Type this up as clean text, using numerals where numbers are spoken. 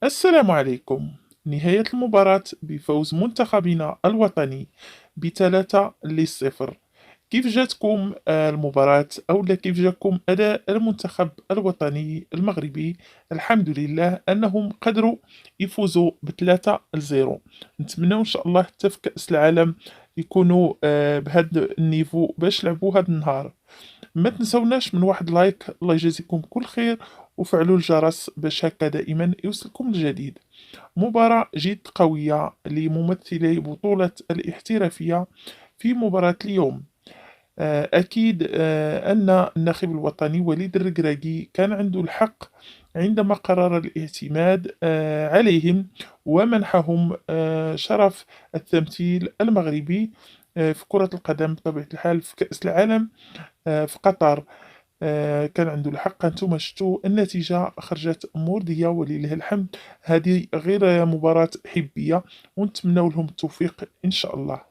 السلام عليكم. نهاية المباراة بفوز منتخبنا الوطني ب3-0. كيف جاتكم المباراة أو كيف جاكم أداء المنتخب الوطني المغربي؟ الحمد لله أنهم قدروا يفوزوا ب3-0. نتمنى إن شاء الله حتى في كأس العالم يكونوا بهذا النيفو باش لعبوا هذا النهار. ما تنسوناش من واحد لايك، الله يجازيكم كل خير، وفعلوا الجرس باش هكا دائما يوصلكم الجديد. مباراة جد قوية لممثلي بطولة الاحترافية في مباراة اليوم. أكيد أن الناخب الوطني وليد الركراكي كان عنده الحق عندما قرر الاعتماد عليهم ومنحهم شرف التمثيل المغربي في كرة القدم بطبيعة الحال في كأس العالم في قطر. كان عنده الحق. هانتوما شفتوا النتيجة خرجت مرضية ولله الحمد. هذه غير مباراة حبية ونتمنوا لهم التوفيق إن شاء الله.